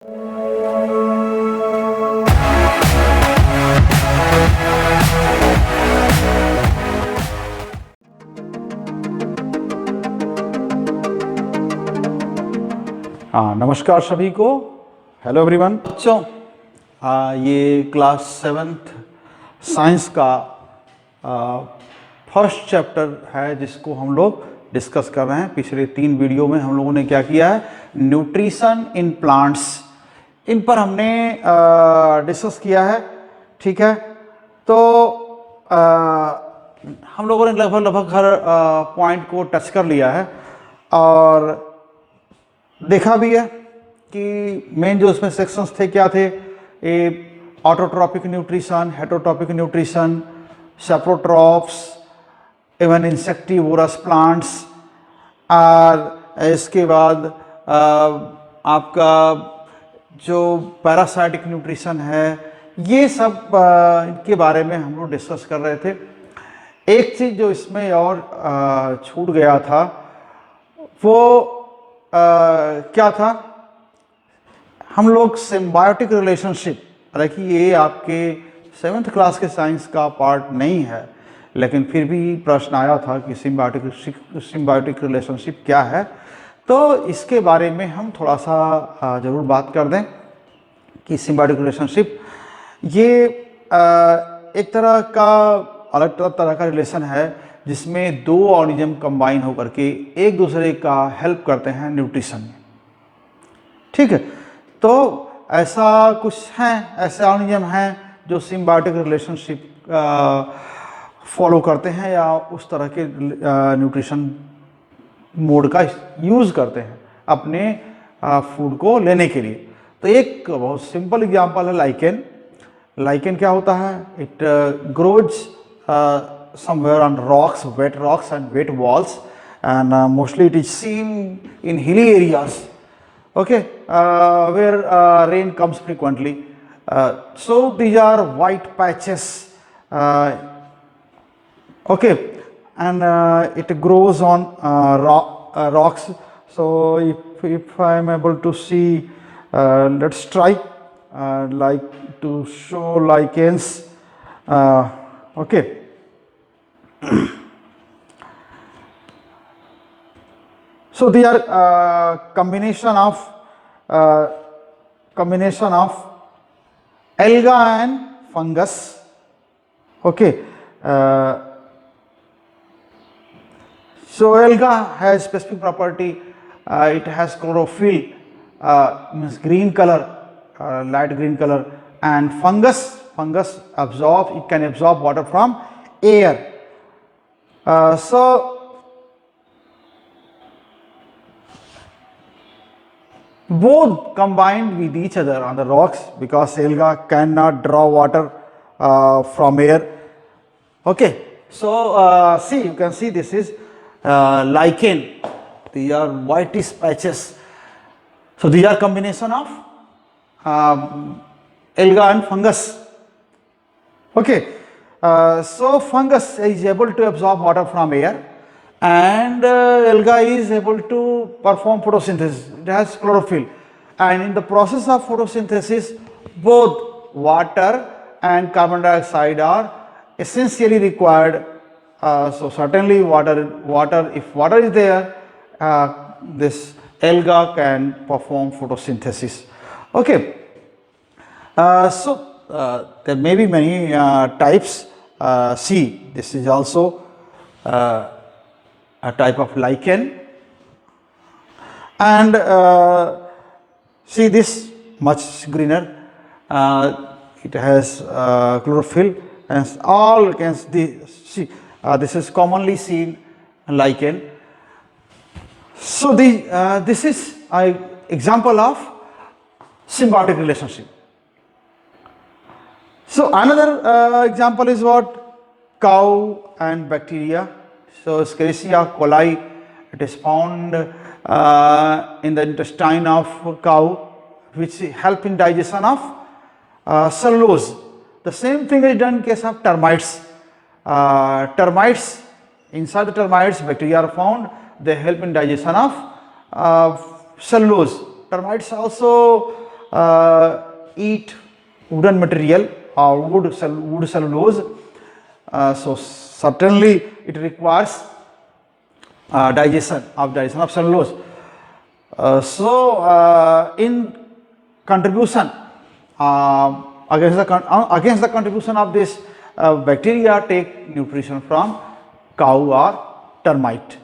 नमस्कार सभी को। Hello everyone. बच्चों, ये क्लास 7th साइंस का फर्स्ट चैप्टर है जिसको हम लोग डिस्कस कर रहे हैं। पिछले 3 वीडियो में हम लोगों ने क्या किया है, न्यूट्रिशन इन प्लांट्स, इन पर हमने डिस्कस किया है। ठीक है, तो हम लोगों ने लगभग हर पॉइंट को टच कर लिया है और देखा भी है कि मेन जो उसमें सेक्शंस थे क्या थे, autotrophic nutrition, heterotrophic nutrition, saprotrophs, even insectivorous plants, और इसके बाद आपका जो पैरासाइटिक न्यूट्रिशन है, ये सब इनके बारे में हम लोग डिस्कस कर रहे थे। एक चीज़ जो इसमें और छूट गया था वो क्या था, हम लोग सिम्बायोटिक रिलेशनशिप, हालांकि ये आपके 7th क्लास के साइंस का पार्ट नहीं है, लेकिन फिर भी प्रश्न आया था कि सिम्बायोटिक रिलेशनशिप क्या है, तो इसके बारे में हम थोड़ा सा ज़रूर बात कर दें कि सिम्बायोटिक रिलेशनशिप ये एक तरह का अलग तरह का रिलेशन है जिसमें 2 ऑर्गेनिज्म कंबाइन होकर के एक दूसरे का हेल्प करते हैं न्यूट्रिशन में। ठीक है, तो ऐसा कुछ हैं, ऐसे ऑर्गेनिज्म हैं जो सिम्बायोटिक रिलेशनशिप फॉलो करते हैं या उस तरह के न्यूट्रिशन मोड का यूज़ करते हैं अपने फूड को लेने के लिए। तो एक बहुत सिंपल एग्जांपल है लाइकेन। लाइकेन क्या होता है, it grows somewhere on rocks, wet rocks and wet walls, and mostly it is seen in hilly areas, okay, where rain comes frequently. So these are white patches, okay, and it grows on rocks. So if I am able to see, let's try like to show lichens, okay. So they are combination of alga and fungus. Okay, so alga has specific property. It has chlorophyll, means green color, light green color, and fungus absorb. It can absorb water from air. So both combined with each other on the rocks because alga cannot draw water from air. Okay, so see, you can see this is lichen. These are whitish patches. So these are combination of alga and fungus. Okay. So fungus is able to absorb water from air, and alga is able to perform photosynthesis. It has chlorophyll, and in the process of photosynthesis both water and carbon dioxide are essentially required. So certainly water, if water is there, this alga can perform photosynthesis. Okay, so there may be many types. See, this is also a type of lichen, and see this much greener. It has chlorophyll, and all can see. This is commonly seen lichen. So this is an example of symbiotic relationship. So another example is what? Cow and bacteria. So Escherichia coli, it is found in the intestine of cow, which help in digestion of cellulose. The same thing is done in case of termites. Termites, inside the termites bacteria are found, they help in digestion of cellulose. Termites also eat wooden material or wood cellulose. So certainly it requires digestion of cellulose. So in contribution against the contribution of this bacteria take nutrition from cow or termite.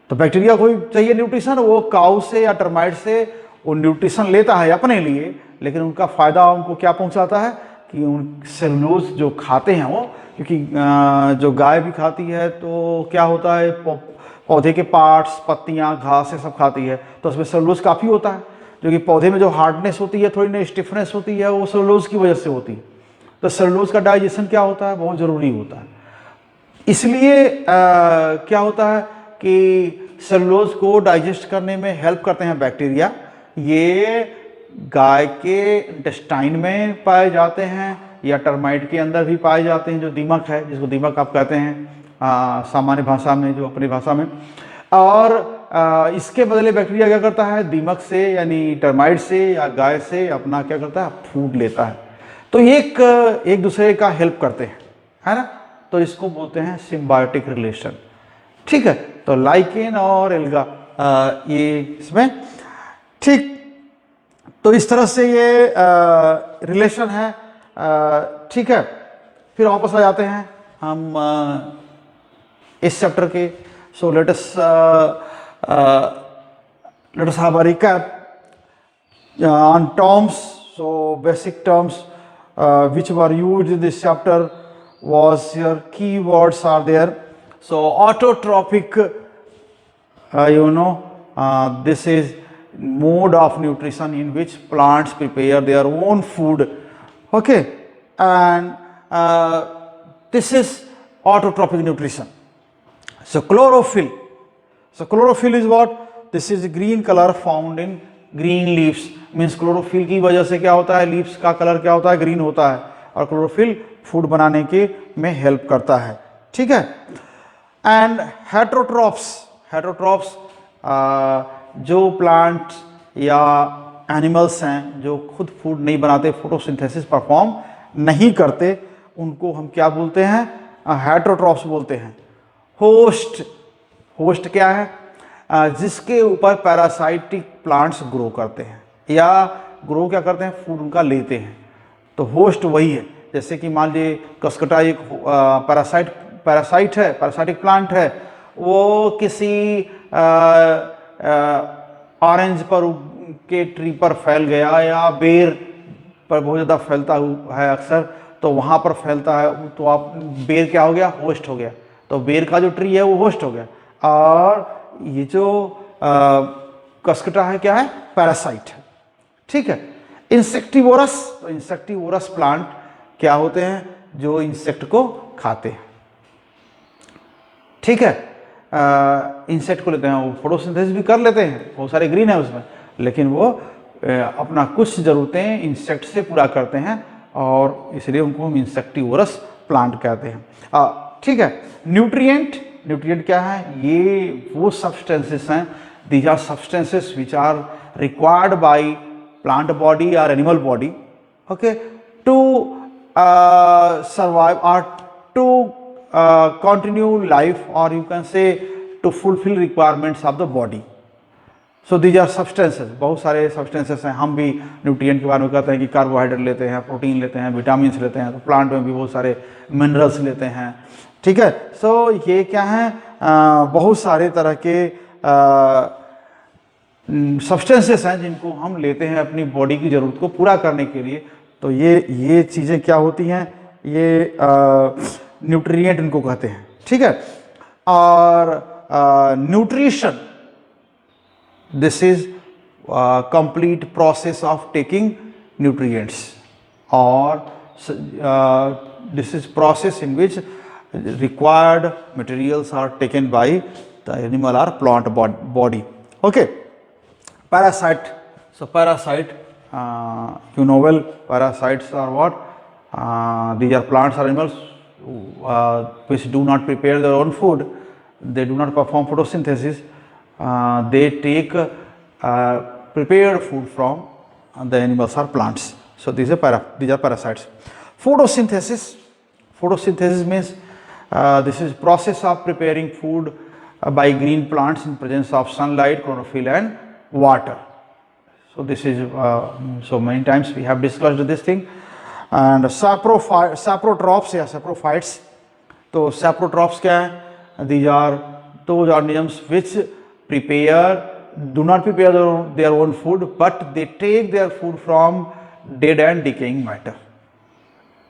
तो bacteria को भी चाहिए nutrition, वो काऊ से या termite से वो nutrition लेता है अपने लिए, लेकिन उनका फ़ायदा उनको क्या पहुंचाता है कि उन सेलुलोज जो खाते हैं वो, क्योंकि जो गाय भी खाती है तो क्या होता है, पौधे के पार्ट्स, पत्तियां, घास, ये सब खाती है, तो उसमें सेलुलोज काफ़ी होता है, जो कि पौधे में जो हार्डनेस होती है, थोड़ी ना स्टिफनेस होती है, वो सेलुलोज की वजह से होती है। तो सेलुलोज का डाइजेशन क्या होता है, बहुत ज़रूरी होता है। इसलिए क्या होता है कि सेलुलोज को डाइजेस्ट करने में हेल्प करते हैं बैक्टीरिया। ये गाय के इंटेस्टाइन में पाए जाते हैं या टर्माइट के अंदर भी पाए जाते हैं, जो दीमक है, जिसको दीमक आप कहते हैं सामान्य भाषा में, जो अपनी भाषा में। और इसके बदले बैक्टीरिया क्या करता है, दीमक से यानी टर्माइट से या गाय से अपना क्या करता है, फूड लेता है। तो एक दूसरे का हेल्प करते हैं, है ना। तो इसको बोलते हैं सिम्बायोटिक रिलेशन। ठीक है, तो लाइकेन और एल्गा ये इसमें, ठीक। तो इस तरह से ये रिलेशन है, ठीक है। फिर वापस आ जाते हैं हम इस चैप्टर के। So let us have a recap on terms. So basic terms which were used in this chapter was your keywords are there. So autotrophic, this is mode of nutrition in which plants prepare their own food, okay, and this is autotrophic nutrition. So chlorophyll is what? This is green color found in green leaves, means chlorophyll की वजह से क्या होता है, leaves का colour क्या होता है, ग्रीन होता है, और क्लोरोफिल फूड बनाने के में हेल्प करता है। ठीक है। एंड हेटरोट्रॉप्स जो प्लांट्स या एनिमल्स हैं जो खुद फूड नहीं बनाते, फोटोसिंथेसिस परफॉर्म नहीं करते, उनको हम क्या बोलते हैं, हेटरोट्रॉप्स बोलते हैं। होस्ट क्या है, जिसके ऊपर पैरासाइटिक प्लांट्स ग्रो करते हैं या ग्रो क्या करते हैं, फूड उनका लेते हैं। तो होस्ट वही है, जैसे कि मान लीजिए कसकटा एक पैरासाइट है, पैरासाइटिक प्लांट है, वो किसी ऑरेंज पर के ट्री पर फैल गया या बेर पर बहुत ज़्यादा फैलता है अक्सर, तो वहाँ पर फैलता है, तो आप बेर क्या हो गया, होस्ट हो गया। तो बेर का जो ट्री है वो होस्ट हो गया, और ये जो कसकटा है क्या है, पैरासाइट है। ठीक है। इंसेक्टिवोरस, तो इंसेक्टिवोरस प्लांट क्या होते हैं, जो इंसेक्ट को खाते हैं। ठीक है। इंसेक्ट को लेते हैं, वो फोटोसिंथेसिस भी कर लेते हैं, बहुत सारे ग्रीन है उसमें, लेकिन वो अपना कुछ ज़रूरतें इंसेक्ट से पूरा करते हैं, और इसलिए उनको हम इंसेक्टिवोरस प्लांट कहते हैं। ठीक है। न्यूट्रिएंट क्या है, ये वो सब्सटेंसेस हैं, these are substances which are required by plant body or animal body, okay, to survive or to continue life, or you can say to fulfill requirements of the body. So these are substances, बहुत सारे substances हैं। हम भी nutrient के बारे में कहते हैं कि कार्बोहाइड्रेट लेते हैं, प्रोटीन लेते हैं, विटामिन लेते हैं, तो प्लांट में भी बहुत सारे मिनरल्स लेते हैं। ठीक है। सो ये क्या है, बहुत सारे तरह के सब्सटेंसेस हैं जिनको हम लेते हैं अपनी बॉडी की ज़रूरत को पूरा करने के लिए। तो ये चीज़ें क्या होती हैं, ये न्यूट्रिएंट इनको कहते हैं। ठीक है। और nutrition, this is complete process of taking nutrients, और this is process in which required materials are taken by the animal और plant body. Okay. Parasite. So parasite, you know well, parasites are what? These are plants or animals which do not prepare their own food. They do not perform photosynthesis. They take prepared food from the animals or plants. So these are parasites. Photosynthesis. Photosynthesis means this is process of preparing food by green plants in presence of sunlight, chlorophyll and water. So this is so many times we have discussed this thing. And saprotrophs या saprophytes. तो saprotrophs क्या है? These are those organisms which do not prepare their own food, but they take their food from dead and decaying matter.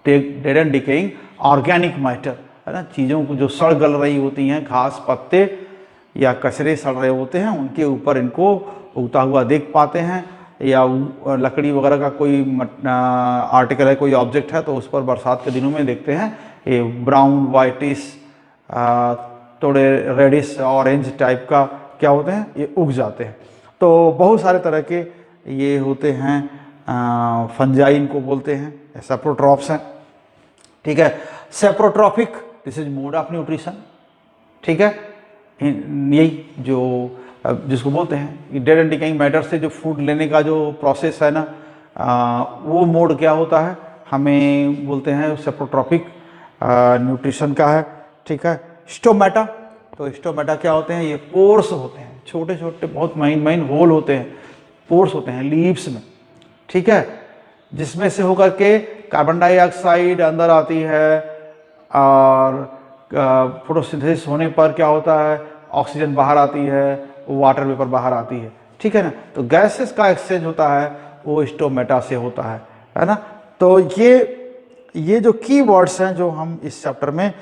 Take dead and decaying organic matter, है ना, चीज़ों को जो सड़ गल रही होती हैं, घास पत्ते या कचरे सड़ रहे होते हैं, उनके ऊपर इनको उगता हुआ देख पाते हैं, या लकड़ी वगैरह का कोई आर्टिकल है, कोई ऑब्जेक्ट है, तो उस पर बरसात के दिनों में देखते हैं ये ब्राउन वाइटिश थोड़े रेडिश ऑरेंज टाइप का क्या होते हैं, ये उग जाते हैं। तो बहुत सारे तरह के ये होते हैं, फंजाई इनको बोलते हैं, सेप्रोट्रॉप्स हैं, ठीक है। Saprotrophic, this is mode of nutrition, ठीक है। यही जो जिसको बोलते हैं डेड एंड डिकेइंग मैटर से जो फूड लेने का जो प्रोसेस है ना, वो मोड क्या होता है, हमें बोलते हैं सेप्रोट्रॉपिक न्यूट्रिशन का है, ठीक है। स्टोमेटा, तो स्टोमेटा क्या होते हैं, ये पोर्स होते हैं, छोटे छोटे बहुत महीन होल होते हैं, पोर्स होते हैं लीव्स में, ठीक है, जिसमें से होकर के कार्बन डाइऑक्साइड अंदर आती है और फोटोसिंथेसिस होने पर क्या होता है, ऑक्सीजन बाहर आती है, वाटर वेपर बाहर आती है, ठीक है ना। तो गैसेस का एक्सचेंज होता है वो स्टोमेटा से होता है ना। तो ये जो की वर्ड्स हैं जो हम इस चैप्टर में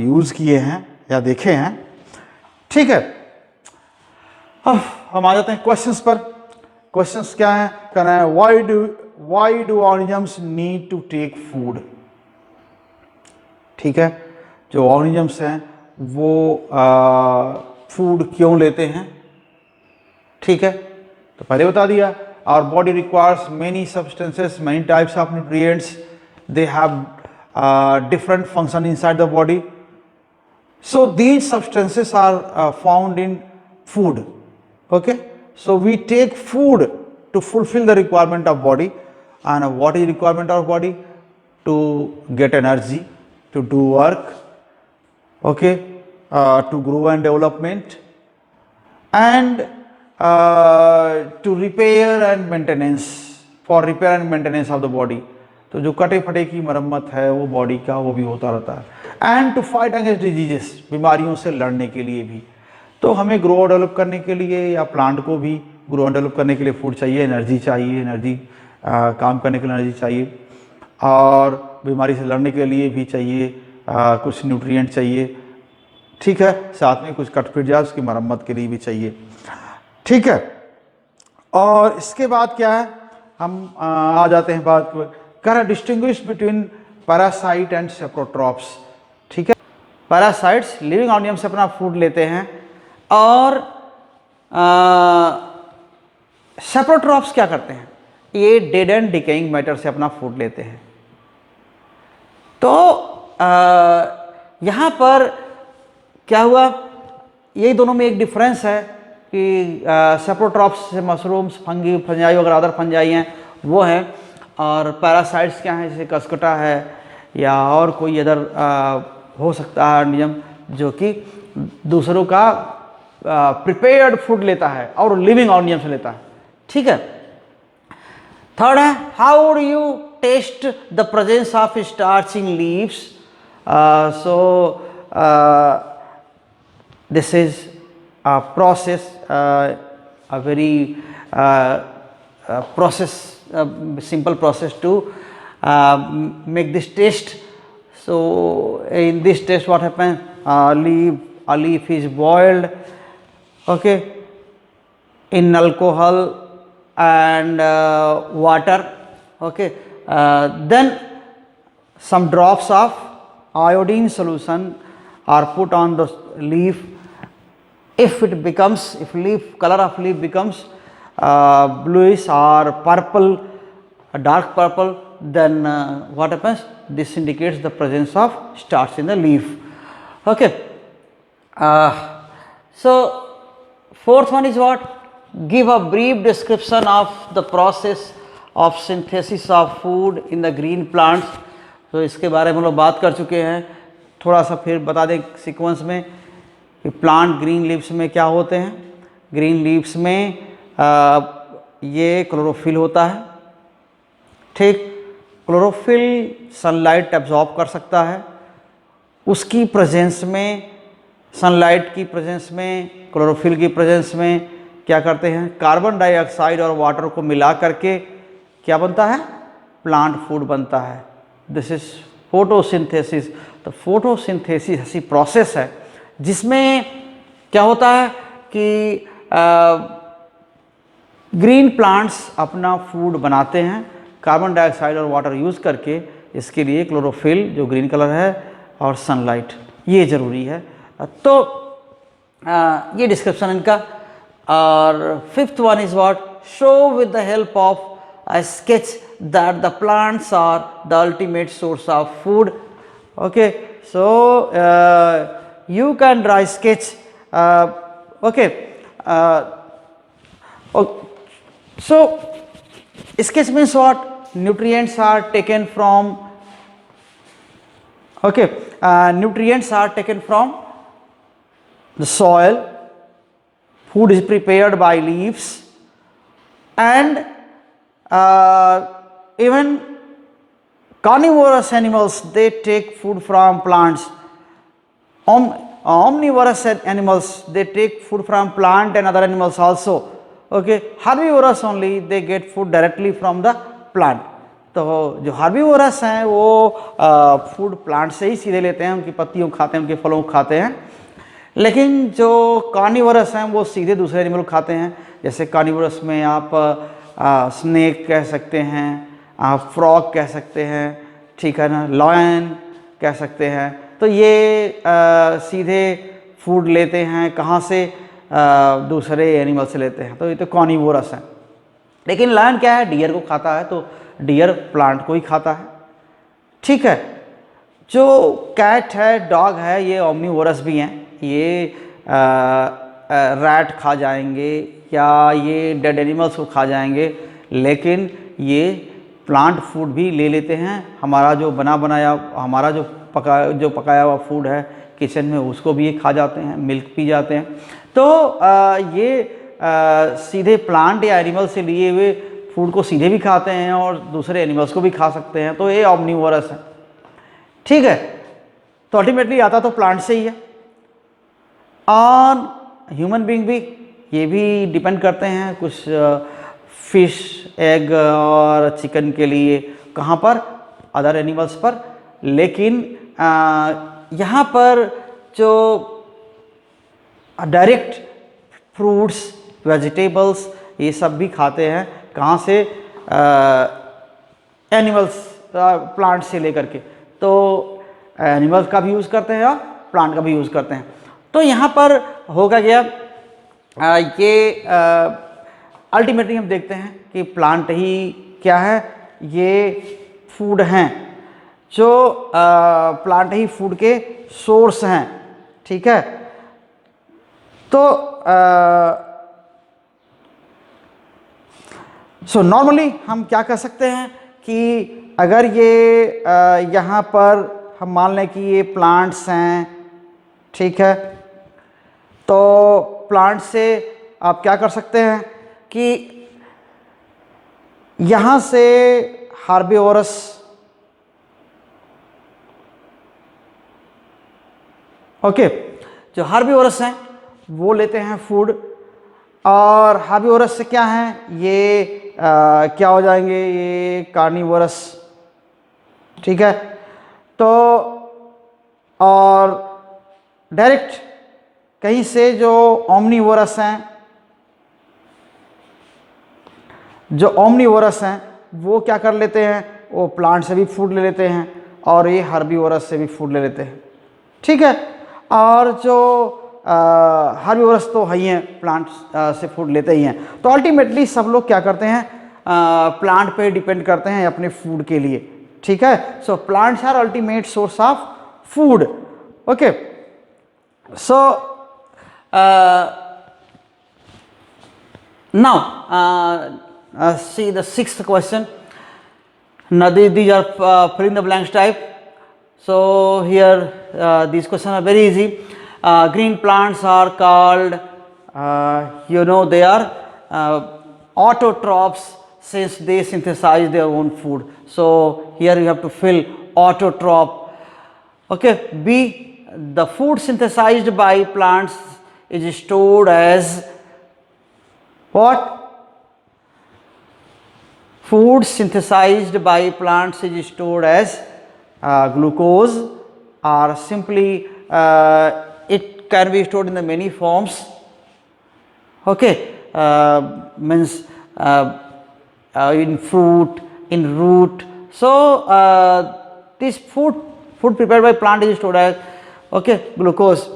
यूज़ किए हैं या देखे हैं, ठीक है। अब हम आ जाते हैं क्वेश्चंस पर। क्वेश्चंस क्या है, कहना है why do organisms need to take food, ठीक है। जो ऑर्गेनिजम्स हैं वो फूड क्यों लेते हैं, ठीक है। तो पहले बता दिया, our body requires many substances, many types of nutrients, they have different function inside the body. So these substances are found in food, okay. So we take food to fulfill the requirement of body. And what is requirement of body? To get energy, to do work, okay, to grow and development, and to repair and maintenance, for repair and maintenance of the body. तो जो कटे फटे की मरम्मत है वो body का, वो भी होता रहता है। And to fight against diseases, बीमारियों से लड़ने के लिए भी। तो हमें ग्रो डेवलप करने के लिए या प्लांट को भी ग्रो डेवलप करने के लिए फूड चाहिए, एनर्जी चाहिए, एनर्जी काम करने के लिए एनर्जी चाहिए, और बीमारी से लड़ने के लिए भी चाहिए कुछ न्यूट्रिएंट चाहिए, ठीक है। साथ में कुछ कट फिट जाए उसकी मरम्मत के लिए भी चाहिए, ठीक है। और इसके बाद क्या है, हम आ जाते हैं बात को, कर distinguish between parasite and saprotrophs, ठीक है। पैरासाइट्स लिविंग ऑर्गेनिज्म से अपना फूड लेते हैं, और सेप्रोट्रॉप्स क्या करते हैं, ये डेड एंड डिकेइंग मैटर से अपना फूड लेते हैं। तो यहाँ पर क्या हुआ, ये दोनों में एक डिफरेंस है कि सेप्रोट्रॉप्स से मशरूम्स, फंगी, फंजाई वगैरह अदर फंजाई हैं वो हैं, और पैरासाइट्स क्या हैं, जैसे कसकटा है या और कोई अदर हो सकता है ऑर्गेनिज्म जो कि दूसरों का प्रिपेयर्ड फूड लेता है और लिविंग ऑर्गेनिज्म से लेता है, ठीक है। थर्ड है, how do you test the presence of starch in leaves. So this is a process, a very simple process to make this test. So in this test what happens, a leaf is boiled, okay, in alcohol and water, okay, then some drops of iodine solution are put on the leaf. If color of leaf becomes bluish or purple, dark purple, then what happens, this indicates the presence of starch in the leaf, okay. So fourth one is what, give a brief description of the process of synthesis of food in the green plants. तो इसके बारे में हम लोग बात कर चुके हैं, थोड़ा सा फिर बता दें सीक्वेंस में कि प्लांट ग्रीन लीव्स में क्या होते हैं। ग्रीन लीव्स में ये क्लोरोफिल होता है, ठीक। क्लोरोफिल सनलाइट एब्जॉर्ब कर सकता है, उसकी प्रेजेंस में, सनलाइट की प्रेजेंस में, क्लोरोफिल की प्रेजेंस में क्या करते हैं, कार्बन डाइऑक्साइड और वाटर को मिला करके क्या बनता है, प्लांट फूड बनता है। This is photosynthesis. तो फोटोसिंथेसिस ऐसी प्रोसेस है जिसमें क्या होता है कि ग्रीन प्लांट्स अपना फूड बनाते हैं कार्बन डाइऑक्साइड और वाटर यूज़ करके। इसके लिए क्लोरोफिल जो ग्रीन कलर है और सनलाइट ये ज़रूरी है। तो ये डिस्क्रिप्शन इनका। और fifth one is what, show with the help of a sketch that the plants are the ultimate source of food. Okay, so you can draw a sketch. Okay, so sketch means what, nutrients are taken from, okay, nutrients are taken from the soil, food is prepared by leaves, and even carnivorous animals, they take food from plants. Omnivorous animals, they take food from plant and other animals also. Okay, herbivorous only, they get food directly from the plant. तो जो herbivorous हैं वो food plant से ही सीधे लेते हैं, उनकी पत्तियों को खाते हैं, उनके फलों को खाते हैं। लेकिन जो कार्निवोरस हैं वो सीधे दूसरे एनिमल को खाते हैं। जैसे कार्निवोरस में आप स्नेक कह सकते हैं, आप फ्रॉग कह सकते हैं, ठीक है ना, लॉयन कह सकते हैं। तो ये सीधे फूड लेते हैं कहाँ से, दूसरे एनिमल से लेते हैं। तो ये तो कार्निवोरस है। लेकिन लॉयन क्या है, डियर को खाता है, तो डियर प्लांट को ही खाता है, ठीक है। जो कैट है, डॉग है, ये ओमनीवोरस भी हैं। ये रैट खा जाएंगे या ये डेड एनिमल्स को खा जाएंगे, लेकिन ये प्लांट फूड भी ले लेते हैं। हमारा जो बनाया, हमारा जो पकाया हुआ फूड है किचन में, उसको भी ये खा जाते हैं, मिल्क पी जाते हैं। तो ये सीधे प्लांट या एनिमल से लिए हुए फूड को सीधे भी खाते हैं और दूसरे एनिमल्स को भी खा सकते हैं। तो ये ओमनीवोरस है, ठीक है। तो अल्टीमेटली आता तो प्लांट से ही है। और ह्यूमन बीइंग भी, ये भी डिपेंड करते हैं कुछ फिश, एग और चिकन के लिए कहाँ पर, अदर एनिमल्स पर। लेकिन यहाँ पर जो डायरेक्ट फ्रूट्स, वेजिटेबल्स, ये सब भी खाते हैं कहाँ से, एनिमल्स, प्लांट से लेकर के। तो एनिमल्स का भी यूज़ करते हैं और प्लांट का भी यूज़ करते हैं। तो यहाँ पर होगा क्या, ये अल्टीमेटली हम देखते हैं कि प्लांट ही क्या है, ये फूड हैं, जो प्लांट ही फूड के सोर्स हैं, ठीक है। तो सो नॉर्मली हम क्या कर सकते हैं कि अगर ये यहाँ पर हम मान लें कि ये प्लांट्स हैं, ठीक है। तो प्लांट से आप क्या कर सकते हैं कि यहाँ से हार्बिवोरस, ओके, जो हार्बिवोरस हैं वो लेते हैं फूड, और हार्बिवोरस से क्या है, ये क्या हो जाएंगे, ये कार्निवोरस, ठीक है। तो और डायरेक्ट कहीं से जो ओमनीवोरस हैं, जो ओमनीवोरस हैं वो क्या कर लेते हैं, वो प्लांट से भी फूड ले लेते हैं और ये हर्बीवोरस से भी फूड ले लेते हैं, ठीक है। और जो हर्बीवोरस तो है ही हैं, प्लांट से फूड लेते ही हैं। तो अल्टीमेटली सब लोग क्या करते हैं, प्लांट पे डिपेंड करते हैं अपने फूड के लिए, ठीक है। So plants are ultimate source of food, okay. So Now see the sixth question. Now these are fill in the blanks type. So here these questions are very easy. Green plants are called they are autotrophs since they synthesize their own food. So here you have to fill autotroph. Okay. B, the food synthesized by plants is stored as what? Food synthesized by plants is stored as glucose, or simply it can be stored in the many forms. Okay. Means in fruit, in root. So this food prepared by plant is stored as glucose.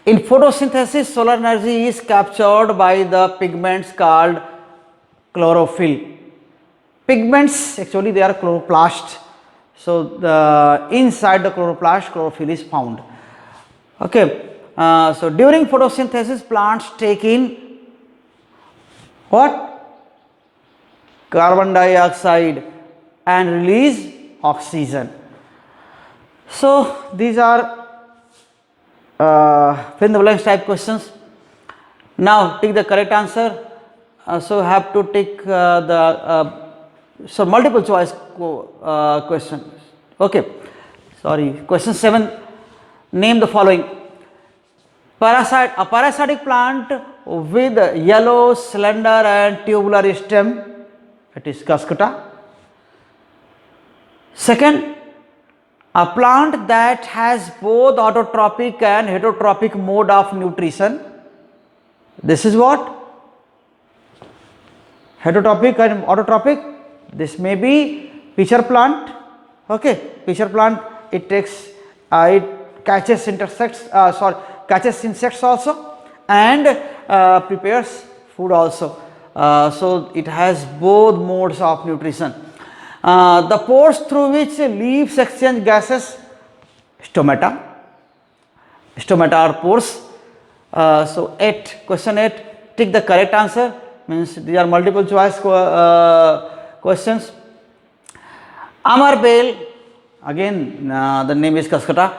In photosynthesis, solar energy is captured by the pigments called chlorophyll. Pigments actually they are chloroplast. So the inside the chloroplast chlorophyll is found. Okay. So during photosynthesis, plants take in what? Carbon dioxide and release oxygen. So these are fill in the blanks type questions. Now take the correct answer. So have to take so multiple choice question. Okay. Sorry. Question 7. Name the following. A parasitic plant with yellow, slender and tubular stem, it is Cuscuta. Second, a plant that has both autotrophic and heterotrophic mode of nutrition. This is what? Heterotrophic and autotrophic. This may be pitcher plant. Okay, pitcher plant, it takes it catches catches insects also and prepares food also. So it has both modes of nutrition. The pores through which leaves exchange gases, stomata. Stomata are pores. So 8, question 8, take the correct answer. Means these are multiple choice questions. Amarbale, again the name is Cuscuta.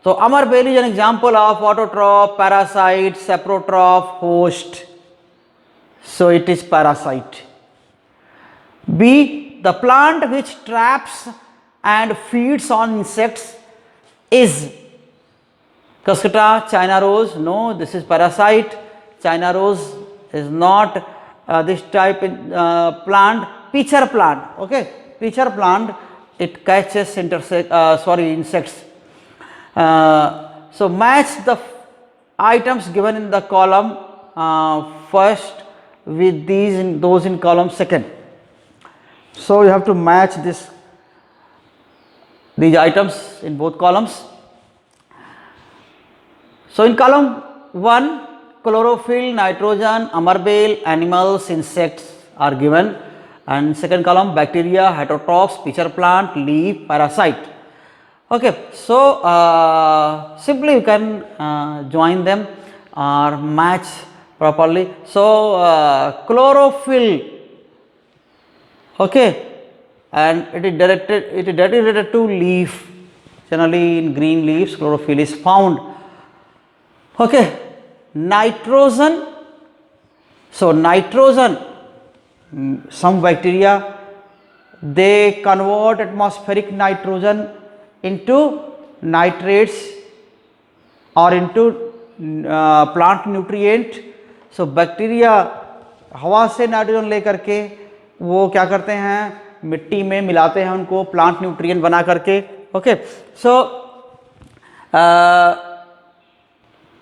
So Amarbale is an example of autotroph, parasite, saprotroph, host. So it is parasite. B, the plant which traps and feeds on insects is Cuscuta, China rose. No, this is parasite. China rose is not this type plant. Pitcher plant. Okay, pitcher plant, it catches insects. So match the items given in the column first with those in column second. So you have to match these items in both columns. So in column 1, chlorophyll, nitrogen, amarbale, animals, insects are given, and second column bacteria, heterotrophs, pitcher plant, leaf, parasite. Okay, so simply you can join them or match properly. So chlorophyll, okay, and it is directly related to leaf. Generally in green leaves chlorophyll is found. Okay, nitrogen. So nitrogen, some bacteria, they convert atmospheric nitrogen into nitrates or into plant nutrient. So bacteria हवा से nitrogen लेकर के वो क्या करते हैं, मिट्टी में मिलाते हैं उनको प्लांट न्यूट्रिएंट बना करके. Okay, so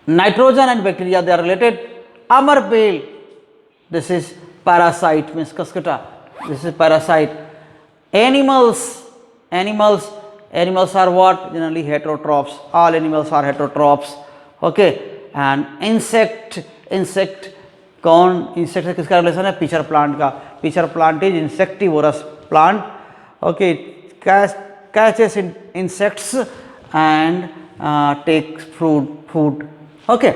nitrogen and bacteria, they are related. Amarbale, this is parasite, means Cuscuta, this is parasite. Animals are what? Generally heterotrophs. All animals are heterotrophs. Okay, and insect कौन insect से किसका relation है? Pitcher plant का. Pitcher plant is insectivorous plant. Okay, catches insects and takes food. Okay,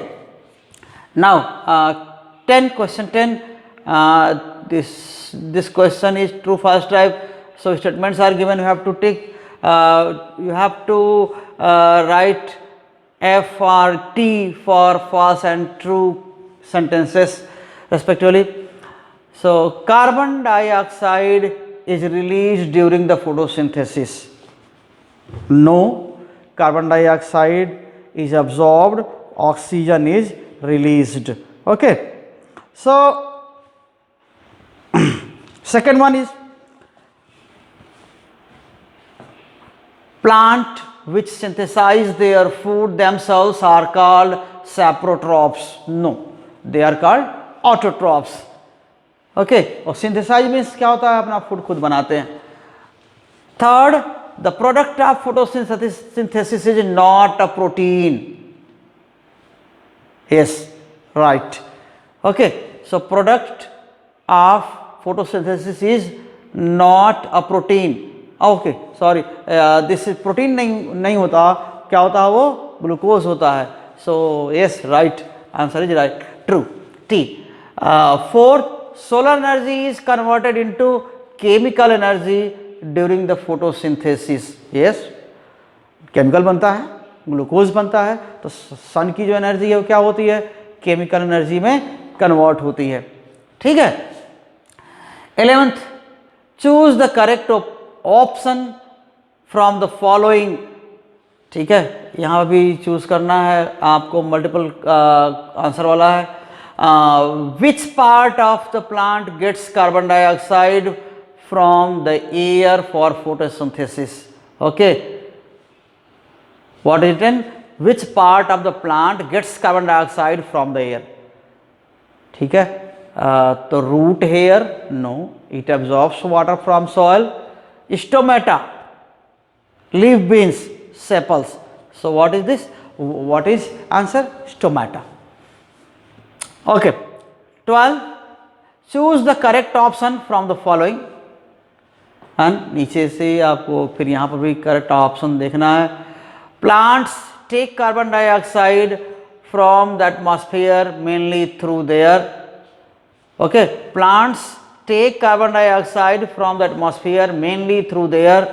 now 10, question 10. This question is true false type. So statements are given. You have to tick. You have to write F or T for false and true sentences respectively. So carbon dioxide is released during the photosynthesis. No, carbon dioxide is absorbed, oxygen is released. Okay. So second one is plant which synthesize their food themselves are called saprotrophs. No, they are called autotrophs. Okay. और synthesize means क्या होता है, अपना food खुद बनाते हैं. Third, the product of photosynthesis is not a protein. Yes, right. Okay, so product of photosynthesis is not a protein. Okay, sorry, this is protein नहीं होता, क्या होता है वो, ग्लूकोज होता है. So yes, right, answer is right, true. T. Fourth, solar energy is converted into chemical energy during the photosynthesis. Yes, chemical बनता है, ग्लूकोज बनता है, तो सन की जो एनर्जी है वो क्या होती है, केमिकल एनर्जी में कन्वर्ट होती है. ठीक है. 11th, choose the correct option from the following. ठीक है, यहाँ भी चूज करना है आपको, मल्टीपल आंसर वाला है. Which part of the plant gets carbon dioxide from the air for photosynthesis. Okay, what is written? Which part of the plant gets carbon dioxide from the air? ठीक है. तो root hair, no, it absorbs water from soil. Stomata, leaf beans, sepals. So what is this? What is answer? Stomata. Okay. 12, choose the correct option from the following. And नीचे से आपको फिर यहाँ पर भी करेक्ट ऑप्शन देखना है. Plants take carbon dioxide from the atmosphere mainly through their. Okay, plants take carbon dioxide from the atmosphere mainly through their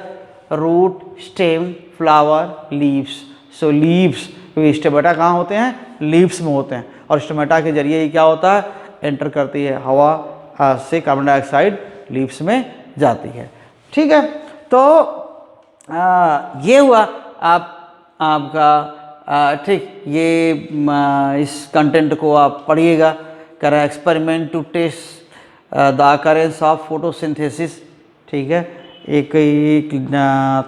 root, stem, flower, leaves. So leaves, क्योंकि स्टोमेटा कहाँ होते हैं, लीव्स में होते हैं, और स्टोमेटा के जरिए क्या होता है, एंटर करती है हवा से कार्बन डाइऑक्साइड लीव्स में जाती है. ठीक है. तो ये हुआ आपका ठीक. ये इस कंटेंट को आप पढ़िएगा. कर experiment to test the occurrence of photosynthesis. ठीक है. एक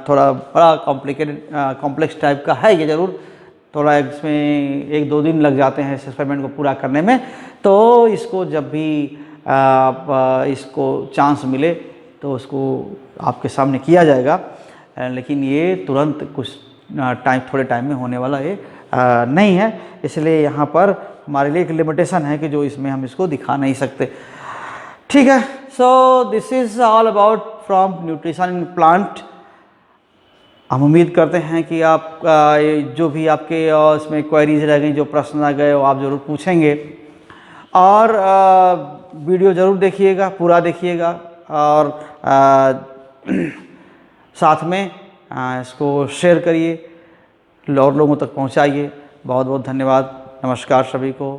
थोड़ा बड़ा कॉम्प्लेक्स टाइप का है ये ज़रूर. थोड़ा इसमें 1-2 दिन लग जाते हैं इस एक्सपेरिमेंट को पूरा करने में. तो इसको जब भी इसको चांस मिले तो उसको आपके सामने किया जाएगा, लेकिन ये तुरंत कुछ थोड़े टाइम में होने वाला ये नहीं है. इसलिए यहाँ पर हमारे लिए एक लिमिटेशन है कि जो इसमें हम इसको दिखा नहीं सकते. ठीक है. So this is all about from nutrition in plant. हम उम्मीद करते हैं कि आप जो भी आपके इसमें क्वेरीज रह गई, जो प्रश्न आ गए, वो आप ज़रूर पूछेंगे. और वीडियो ज़रूर देखिएगा, पूरा देखिएगा, और साथ में इसको शेयर करिए, और लोगों तक पहुंचाइए. बहुत बहुत धन्यवाद. नमस्कार सभी को.